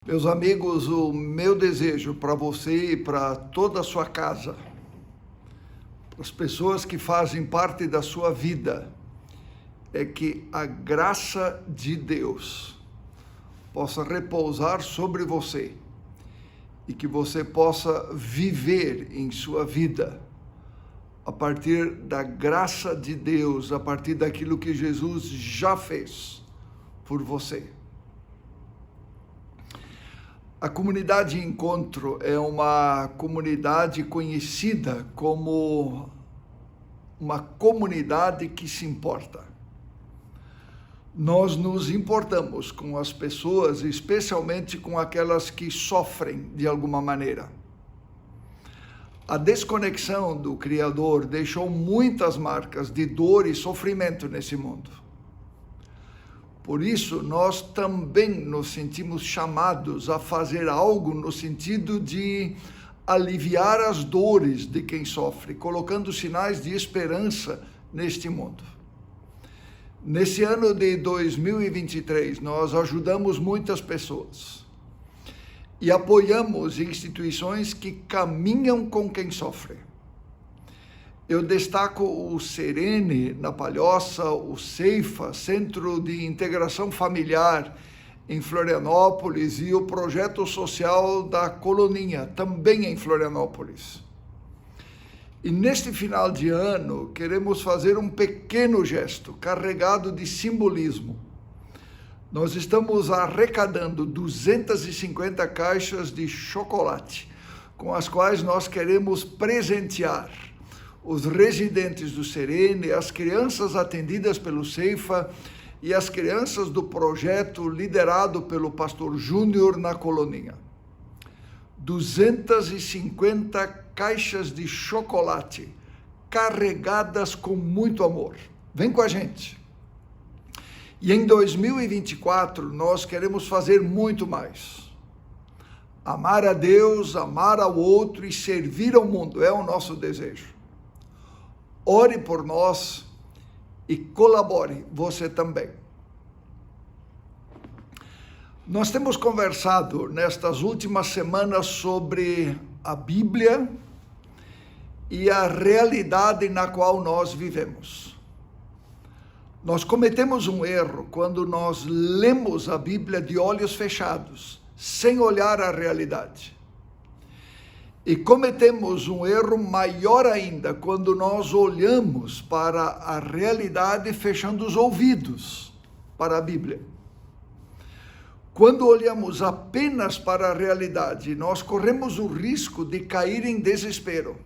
Meus amigos, o meu desejo para você e para toda a sua casa, para as pessoas que fazem parte da sua vida, é que a graça de Deus possa repousar sobre você e que você possa viver em sua vida a partir da graça de Deus, a partir daquilo que Jesus já fez por você. A comunidade Encontro é uma comunidade conhecida como uma comunidade que se importa. Nós nos importamos com as pessoas, especialmente com aquelas que sofrem de alguma maneira. A desconexão do Criador deixou muitas marcas de dor e sofrimento nesse mundo. Por isso, nós também nos sentimos chamados a fazer algo no sentido de aliviar as dores de quem sofre, colocando sinais de esperança neste mundo. Nesse ano de 2023, nós ajudamos muitas pessoas e apoiamos instituições que caminham com quem sofre. Eu destaco o Serene, na Palhoça, o Ceifa, Centro de Integração Familiar, em Florianópolis, e o Projeto Social da Coloninha, também em Florianópolis. E neste final de ano, queremos fazer um pequeno gesto, carregado de simbolismo. Nós estamos arrecadando 250 caixas de chocolate, com as quais nós queremos presentear os residentes do Serene, as crianças atendidas pelo Ceifa e as crianças do projeto liderado pelo pastor Júnior na Coloninha. 250 caixas de chocolate carregadas com muito amor. Vem com a gente. E em 2024 nós queremos fazer muito mais. Amar a Deus, amar ao outro e servir ao mundo é o nosso desejo. Ore por nós e colabore você também. Nós temos conversado nestas últimas semanas sobre a Bíblia e a realidade na qual nós vivemos. Nós cometemos um erro quando nós lemos a Bíblia de olhos fechados, sem olhar a realidade. E cometemos um erro maior ainda quando nós olhamos para a realidade fechando os ouvidos para a Bíblia. Quando olhamos apenas para a realidade, nós corremos o risco de cair em desespero.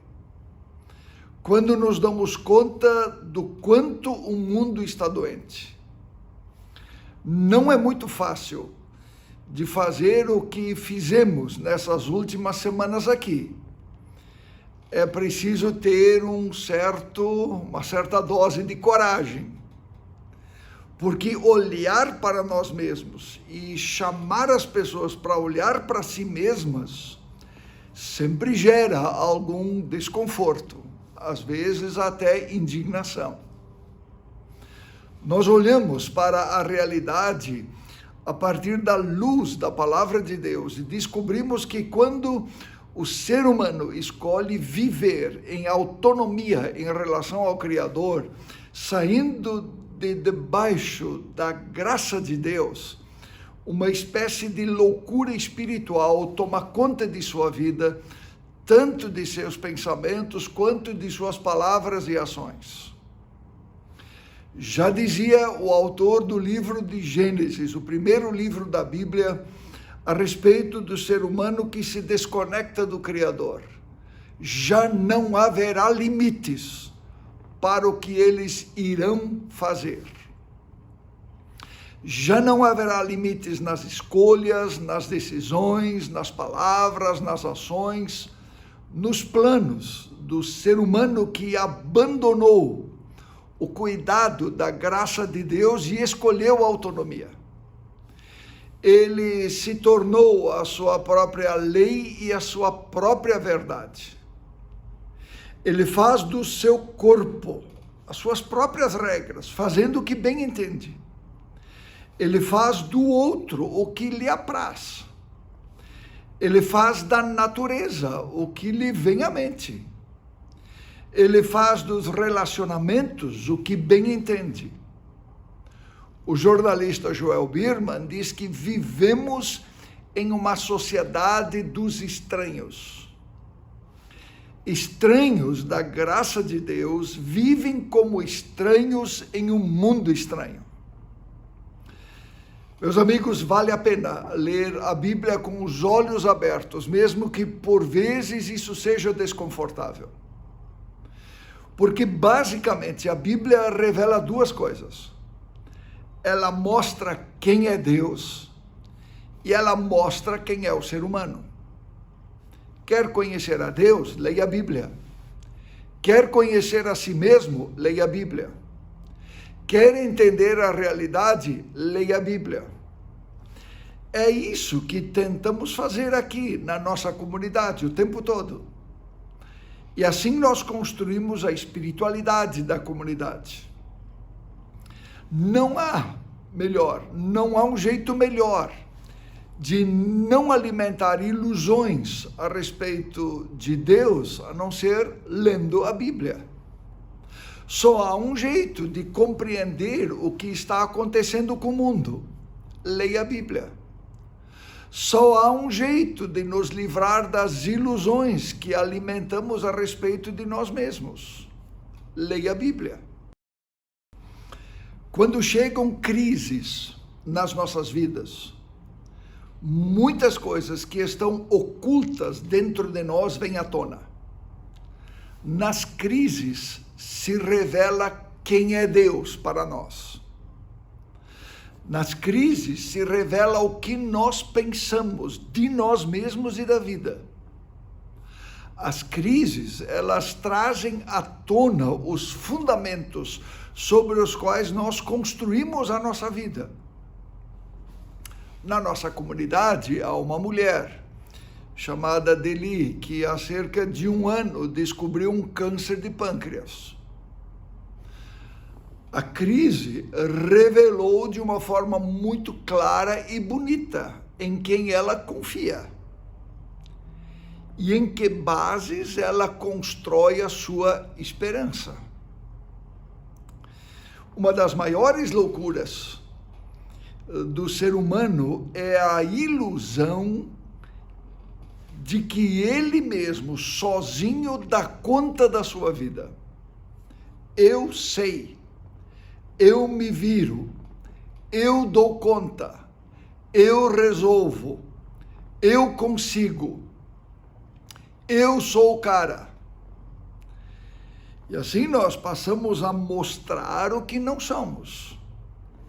Quando nos damos conta do quanto o mundo está doente. Não é muito fácil de fazer o que fizemos nessas últimas semanas aqui. É preciso ter uma certa dose de coragem, porque olhar para nós mesmos e chamar as pessoas para olhar para si mesmas sempre gera algum desconforto, às vezes até indignação. Nós olhamos para a realidade a partir da luz da palavra de Deus e descobrimos que quando o ser humano escolhe viver em autonomia em relação ao Criador, saindo de debaixo da graça de Deus, uma espécie de loucura espiritual toma conta de sua vida, tanto de seus pensamentos quanto de suas palavras e ações. Já dizia o autor do livro de Gênesis, o primeiro livro da Bíblia, a respeito do ser humano que se desconecta do Criador. Já não haverá limites para o que eles irão fazer. Já não haverá limites nas escolhas, nas decisões, nas palavras, nas ações, nos planos do ser humano que abandonou o cuidado da graça de Deus e escolheu a autonomia. Ele se tornou a sua própria lei e a sua própria verdade. Ele faz do seu corpo as suas próprias regras, fazendo o que bem entende. Ele faz do outro o que lhe apraz. Ele faz da natureza o que lhe vem à mente. Ele faz dos relacionamentos o que bem entende. O jornalista Joel Birman diz que vivemos em uma sociedade dos estranhos. Estranhos da graça de Deus vivem como estranhos em um mundo estranho. Meus amigos, vale a pena ler a Bíblia com os olhos abertos, mesmo que por vezes isso seja desconfortável. Porque basicamente a Bíblia revela duas coisas. Ela mostra quem é Deus e ela mostra quem é o ser humano. Quer conhecer a Deus? Leia a Bíblia. Quer conhecer a si mesmo? Leia a Bíblia. Quer entender a realidade? Leia a Bíblia. É isso que tentamos fazer aqui na nossa comunidade o tempo todo. E assim nós construímos a espiritualidade da comunidade. Não há um jeito melhor de não alimentar ilusões a respeito de Deus, a não ser lendo a Bíblia. Só há um jeito de compreender o que está acontecendo com o mundo. Leia a Bíblia. Só há um jeito de nos livrar das ilusões que alimentamos a respeito de nós mesmos. Leia a Bíblia. Quando chegam crises nas nossas vidas, muitas coisas que estão ocultas dentro de nós vêm à tona. Nas crises se revela quem é Deus para nós. Nas crises se revela o que nós pensamos de nós mesmos e da vida. As crises, elas trazem à tona os fundamentos sobre os quais nós construímos a nossa vida. Na nossa comunidade há uma mulher chamada Deli, que há cerca de 1 ano descobriu um câncer de pâncreas. A crise revelou de uma forma muito clara e bonita em quem ela confia e em que bases ela constrói a sua esperança. Uma das maiores loucuras do ser humano é a ilusão de que ele mesmo, sozinho, dá conta da sua vida. Eu sei. Eu me viro, eu dou conta, eu resolvo, eu consigo, eu sou o cara. E assim nós passamos a mostrar o que não somos.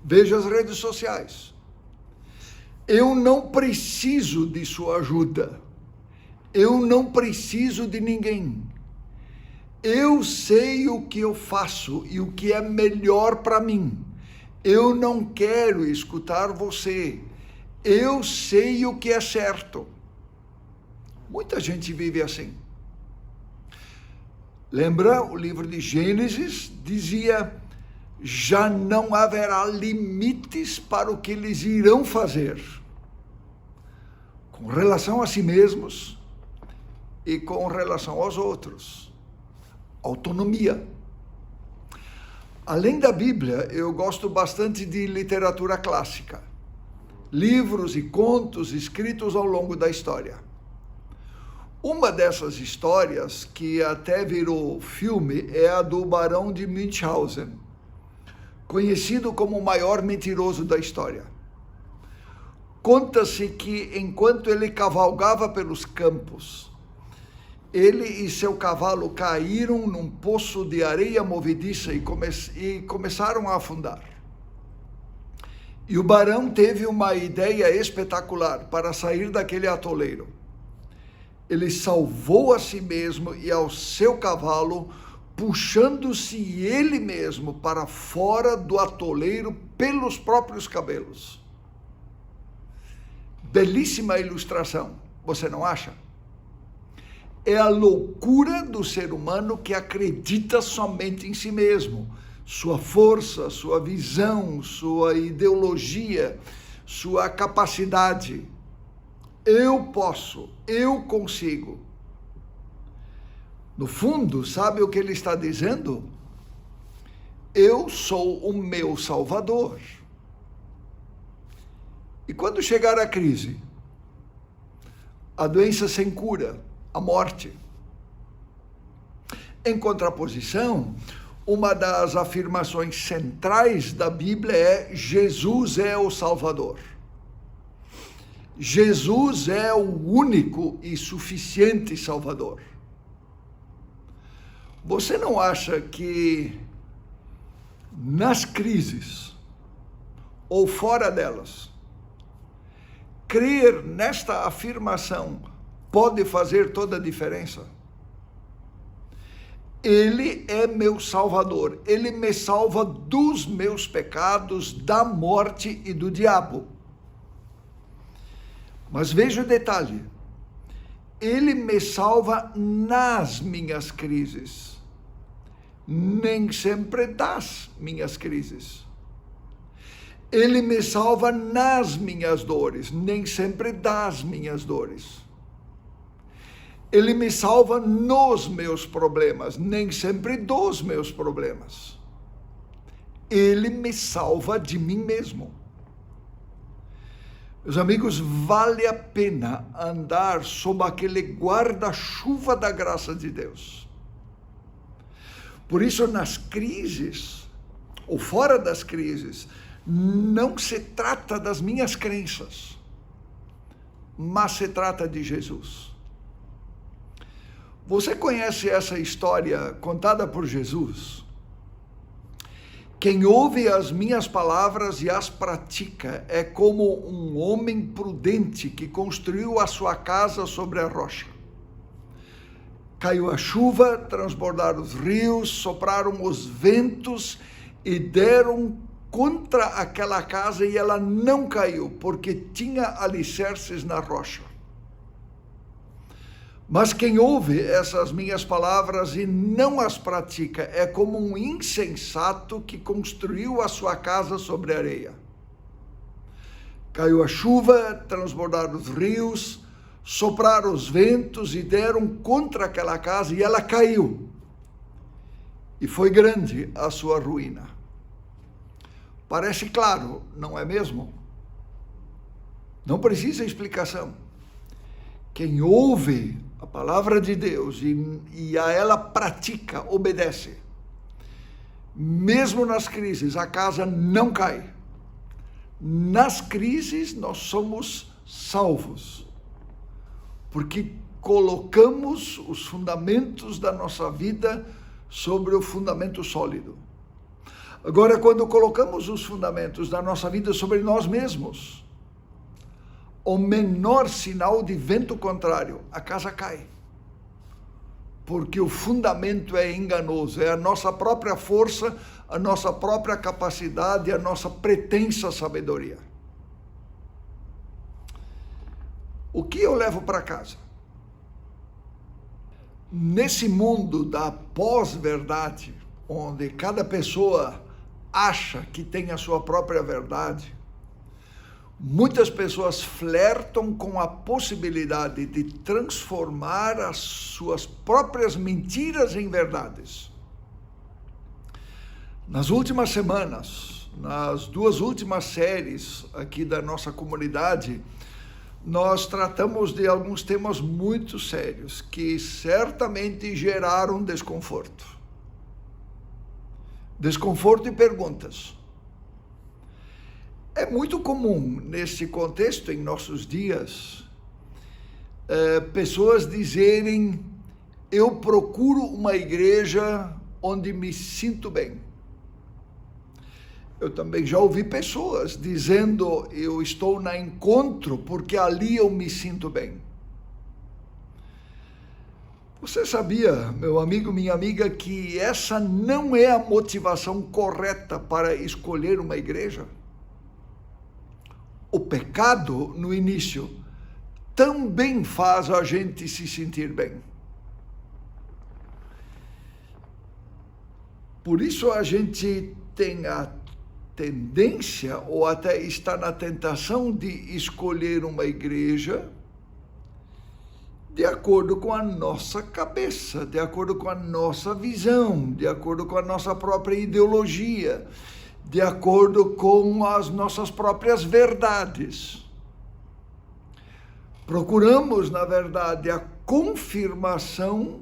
Veja as redes sociais. Eu não preciso de sua ajuda, eu não preciso de ninguém. Eu sei o que eu faço e o que é melhor para mim. Eu não quero escutar você. Eu sei o que é certo. Muita gente vive assim. Lembra? O livro de Gênesis dizia: já não haverá limites para o que eles irão fazer com relação a si mesmos e com relação aos outros. Autonomia. Além da Bíblia, eu gosto bastante de literatura clássica, livros e contos escritos ao longo da história. Uma dessas histórias, que até virou filme, é a do Barão de Münchhausen, conhecido como o maior mentiroso da história. Conta-se que, enquanto ele cavalgava pelos campos, ele e seu cavalo caíram num poço de areia movediça e começaram a afundar. E o barão teve uma ideia espetacular para sair daquele atoleiro. Ele salvou a si mesmo e ao seu cavalo, puxando-se ele mesmo para fora do atoleiro pelos próprios cabelos. Belíssima ilustração, você não acha? É a loucura do ser humano que acredita somente em si mesmo, sua força, sua visão, sua ideologia, sua capacidade. eu posso, eu consigo. No fundo, sabe o que ele está dizendo? Eu sou o meu Salvador. E quando chegar a crise, a doença sem cura, a morte, em contraposição, uma das afirmações centrais da Bíblia é: Jesus é o Salvador. Jesus é o único e suficiente Salvador. Você não acha que nas crises ou fora delas, crer nesta afirmação pode fazer toda a diferença? Ele é meu Salvador, ele me salva dos meus pecados, da morte e do diabo. Mas veja o detalhe, ele me salva nas minhas crises, nem sempre das minhas crises. Ele me salva nas minhas dores, nem sempre das minhas dores. Ele me salva nos meus problemas, nem sempre dos meus problemas. Ele me salva de mim mesmo. Meus amigos, vale a pena andar sob aquele guarda-chuva da graça de Deus. Por isso, nas crises, ou fora das crises, não se trata das minhas crenças, mas se trata de Jesus. Você conhece essa história contada por Jesus? Quem ouve as minhas palavras e as pratica é como um homem prudente que construiu a sua casa sobre a rocha. Caiu a chuva, transbordaram os rios, sopraram os ventos e deram contra aquela casa e ela não caiu, porque tinha alicerces na rocha. Mas quem ouve essas minhas palavras e não as pratica é como um insensato que construiu a sua casa sobre areia. Caiu a chuva, transbordaram os rios, sopraram os ventos e deram contra aquela casa e ela caiu. E foi grande a sua ruína. Parece claro, não é mesmo? Não precisa explicação. Quem ouve a palavra de Deus e a ela pratica, obedece, mesmo nas crises, a casa não cai. Nas crises, nós somos salvos, porque colocamos os fundamentos da nossa vida sobre o fundamento sólido. Agora, quando colocamos os fundamentos da nossa vida sobre nós mesmos, o menor sinal de vento contrário, a casa cai. Porque o fundamento é enganoso, é a nossa própria força, a nossa própria capacidade, a nossa pretensa sabedoria. O que eu levo para casa? Nesse mundo da pós-verdade, onde cada pessoa acha que tem a sua própria verdade, muitas pessoas flertam com a possibilidade de transformar as suas próprias mentiras em verdades. Nas últimas semanas, nas 2 últimas séries aqui da nossa comunidade, nós tratamos de alguns temas muito sérios que certamente geraram desconforto. Desconforto e perguntas. É muito comum, nesse contexto, em nossos dias, pessoas dizerem: eu procuro uma igreja onde me sinto bem. Eu também já ouvi pessoas dizendo: eu estou na Encontro porque ali eu me sinto bem. Você sabia, meu amigo, minha amiga, que essa não é a motivação correta para escolher uma igreja? O pecado, no início, também faz a gente se sentir bem. Por isso a gente tem a tendência, ou até está na tentação de escolher uma igreja de acordo com a nossa cabeça, de acordo com a nossa visão, de acordo com a nossa própria ideologia, de acordo com as nossas próprias verdades. Procuramos, na verdade, a confirmação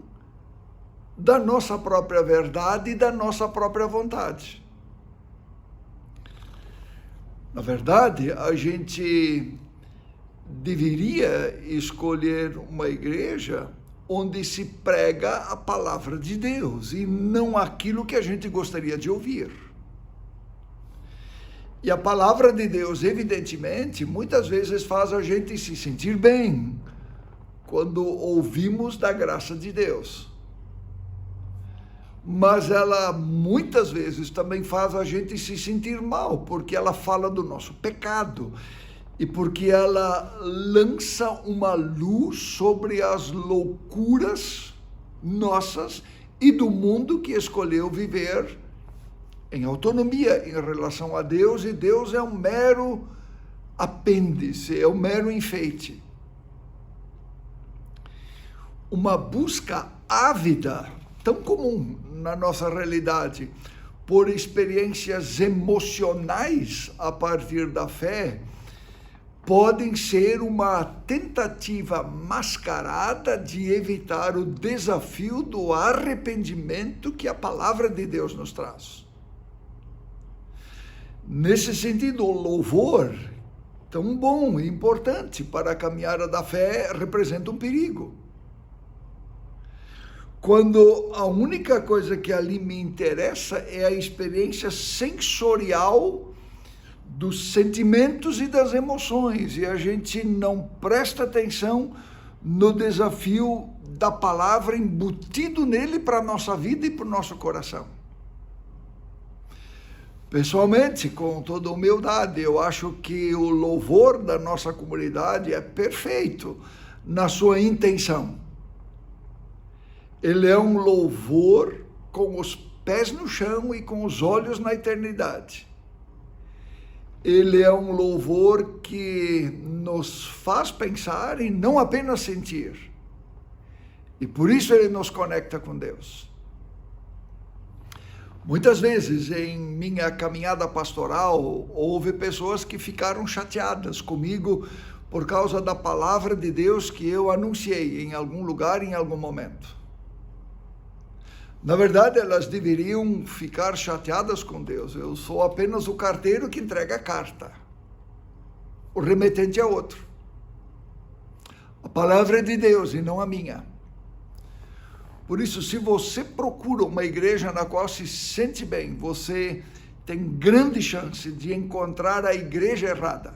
da nossa própria verdade e da nossa própria vontade. Na verdade, a gente deveria escolher uma igreja onde se prega a palavra de Deus e não aquilo que a gente gostaria de ouvir. E a palavra de Deus, evidentemente, muitas vezes faz a gente se sentir bem quando ouvimos da graça de Deus. Mas ela muitas vezes também faz a gente se sentir mal, porque ela fala do nosso pecado e porque ela lança uma luz sobre as loucuras nossas e do mundo que escolheu viver em autonomia em relação a Deus, e Deus é um mero apêndice, é um mero enfeite. Uma busca ávida, tão comum na nossa realidade, por experiências emocionais a partir da fé, podem ser uma tentativa mascarada de evitar o desafio do arrependimento que a palavra de Deus nos traz. Nesse sentido, o louvor, tão bom e importante para a caminhada da fé, representa um perigo. Quando a única coisa que ali me interessa é a experiência sensorial dos sentimentos e das emoções, e a gente não presta atenção no desafio da palavra embutido nele para a nossa vida e para o nosso coração. Pessoalmente, com toda humildade, eu acho que o louvor da nossa comunidade é perfeito na sua intenção. Ele é um louvor com os pés no chão e com os olhos na eternidade. Ele é um louvor que nos faz pensar e não apenas sentir. E por isso ele nos conecta com Deus. Muitas vezes em minha caminhada pastoral, houve pessoas que ficaram chateadas comigo por causa da palavra de Deus que eu anunciei em algum lugar, em algum momento. Na verdade, elas deveriam ficar chateadas com Deus. Eu sou apenas o carteiro que entrega a carta. O remetente é outro. A palavra é de Deus e não a minha. Por isso, se você procura uma igreja na qual se sente bem, você tem grande chance de encontrar a igreja errada.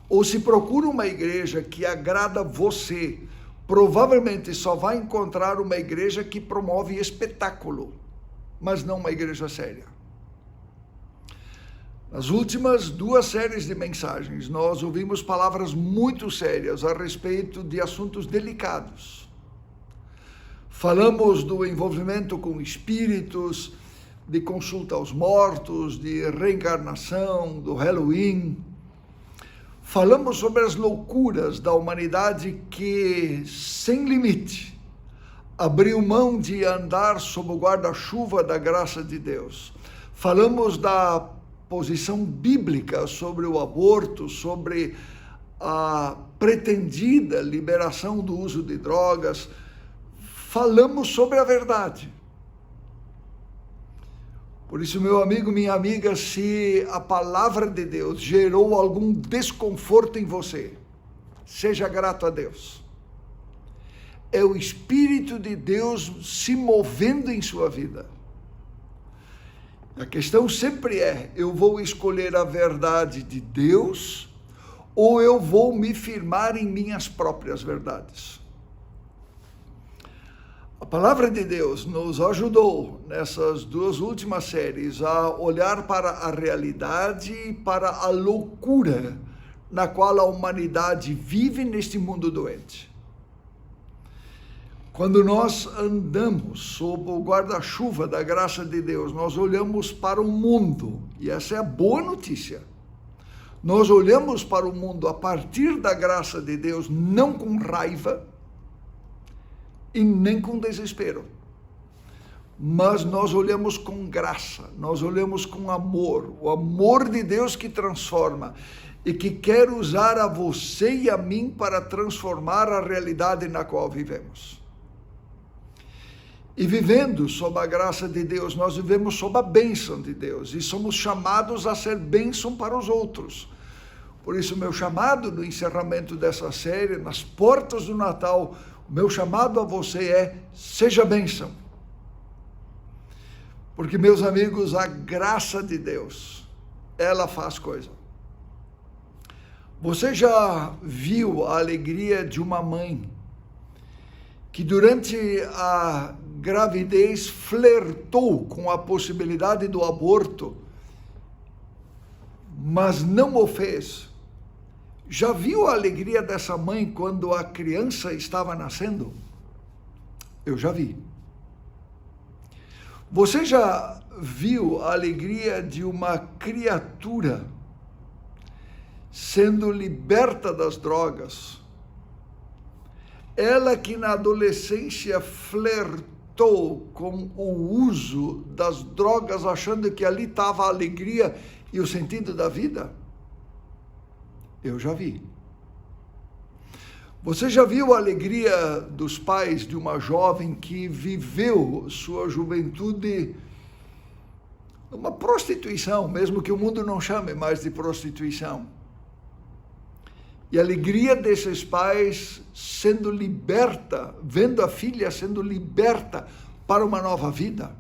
Ou se procura uma igreja que agrada você, provavelmente só vai encontrar uma igreja que promove espetáculo, mas não uma igreja séria. Nas últimas 2 séries de mensagens, nós ouvimos palavras muito sérias a respeito de assuntos delicados. Falamos do envolvimento com espíritos, de consulta aos mortos, de reencarnação, do Halloween. Falamos sobre as loucuras da humanidade que, sem limite, abriu mão de andar sob o guarda-chuva da graça de Deus. Falamos da posição bíblica sobre o aborto, sobre a pretendida liberação do uso de drogas. Falamos sobre a verdade. Por isso, meu amigo, minha amiga, se a palavra de Deus gerou algum desconforto em você, seja grato a Deus. É o Espírito de Deus se movendo em sua vida. A questão sempre é, eu vou escolher a verdade de Deus ou eu vou me firmar em minhas próprias verdades? A palavra de Deus nos ajudou nessas 2 últimas séries a olhar para a realidade e para a loucura na qual a humanidade vive neste mundo doente. Quando nós andamos sob o guarda-chuva da graça de Deus, nós olhamos para o mundo, e essa é a boa notícia. Nós olhamos para o mundo a partir da graça de Deus, não com raiva e nem com desespero. Mas nós olhamos com graça, nós olhamos com amor, o amor de Deus que transforma e que quer usar a você e a mim para transformar a realidade na qual vivemos. E vivendo sob a graça de Deus, nós vivemos sob a bênção de Deus e somos chamados a ser bênção para os outros. Por isso, meu chamado no encerramento dessa série, nas portas do Natal, o meu chamado a você é: seja bênção. Porque, meus amigos, a graça de Deus, ela faz coisa. Você já viu a alegria de uma mãe que durante a gravidez flertou com a possibilidade do aborto, mas não o fez? Já viu a alegria dessa mãe quando a criança estava nascendo? Eu já vi. Você já viu a alegria de uma criatura sendo liberta das drogas? Ela que na adolescência flertou com o uso das drogas, achando que ali estava a alegria e o sentido da vida? Eu já vi. Você já viu a alegria dos pais de uma jovem que viveu sua juventude numa prostituição, mesmo que o mundo não chame mais de prostituição? E a alegria desses pais sendo liberta, vendo a filha sendo liberta para uma nova vida?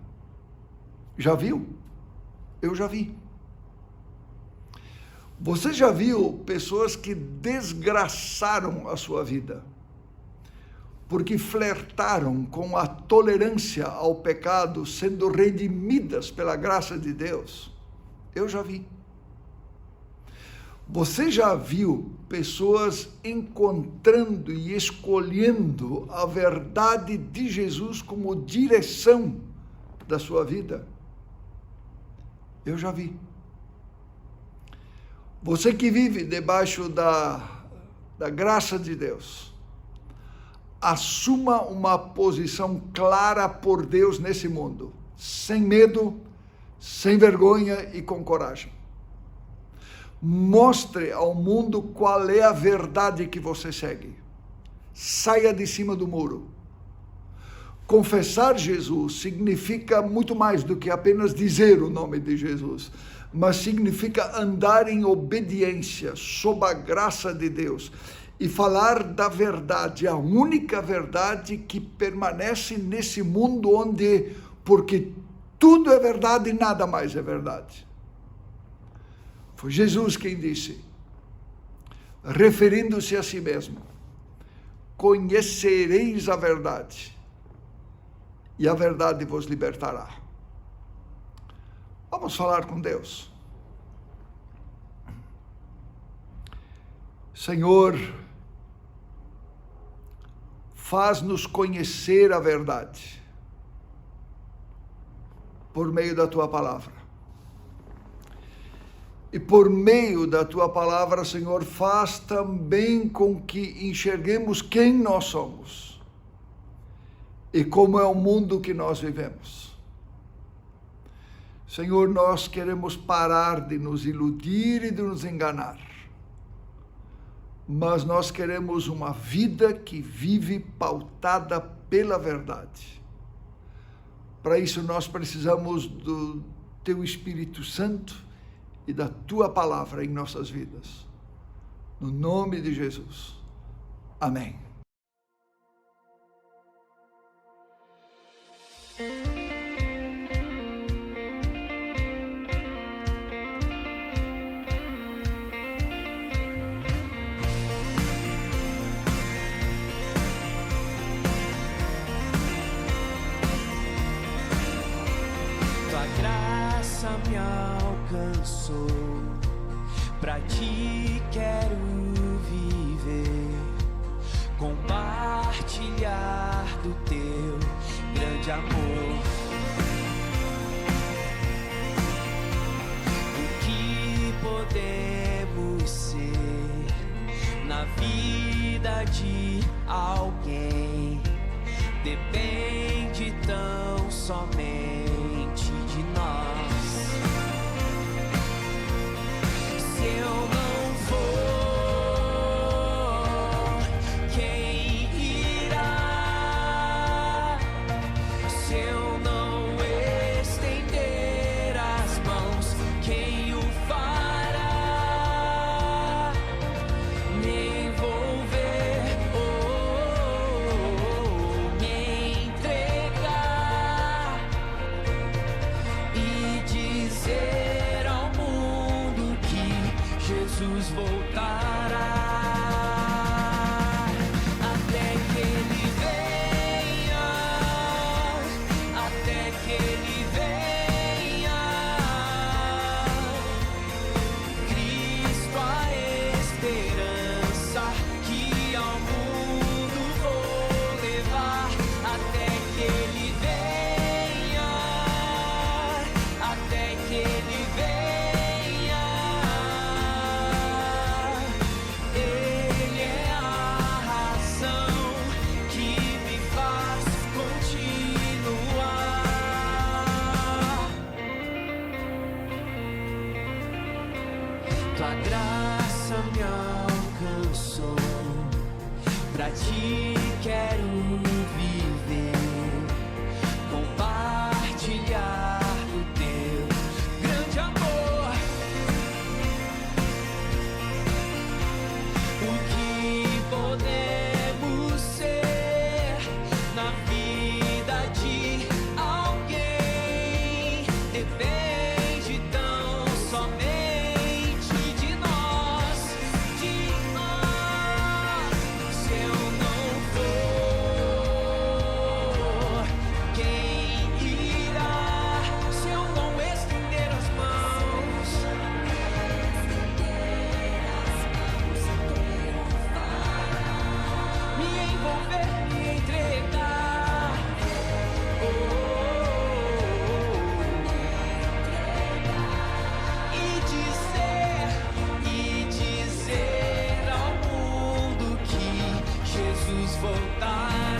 Já viu? Eu já vi. Você já viu pessoas que desgraçaram a sua vida porque flertaram com a tolerância ao pecado, sendo redimidas pela graça de Deus? Eu já vi. Você já viu pessoas encontrando e escolhendo a verdade de Jesus como direção da sua vida? Eu já vi. Você que vive debaixo da graça de Deus, assuma uma posição clara por Deus nesse mundo, sem medo, sem vergonha e com coragem. Mostre ao mundo qual é a verdade que você segue. Saia de cima do muro. Confessar Jesus significa muito mais do que apenas dizer o nome de Jesus, mas significa andar em obediência, sob a graça de Deus, e falar da verdade, a única verdade que permanece nesse mundo onde, porque tudo é verdade e nada mais é verdade. Foi Jesus quem disse, referindo-se a si mesmo: conhecereis a verdade, e a verdade vos libertará. Vamos falar com Deus. Senhor, faz-nos conhecer a verdade por meio da Tua palavra. E por meio da Tua palavra, Senhor, faz também com que enxerguemos quem nós somos e como é o mundo que nós vivemos. Senhor, nós queremos parar de nos iludir e de nos enganar, mas nós queremos uma vida que vive pautada pela verdade. Para isso nós precisamos do Teu Espírito Santo e da Tua palavra em nossas vidas. No nome de Jesus. Amém. Tua graça me alcançou, pra Ti quero viver, compartilhar do Teu grande amor. O que podemos vida de alguém depende tão somente de nós. Se eu não for, quem irá? Se eu não estender as mãos, quem o fará? Me envolver, me entregar e dizer ao mundo que Jesus voltará. Até que ele venha, até que ele venha. Cristo, a esperança que ao mundo vou levar. Até que ele venha, até que ele venha. Ele é a razão que me faz continuar. Tua graça me alcançou, pra ti quero viver, compartilhar o teu grande amor. O que podemos ser na vida de alguém depende tão somente de nós, de nós. Se eu não for, quem irá? Se eu não estender as mãos, me envolver, me entregar, e dizer ao mundo que Jesus voltará.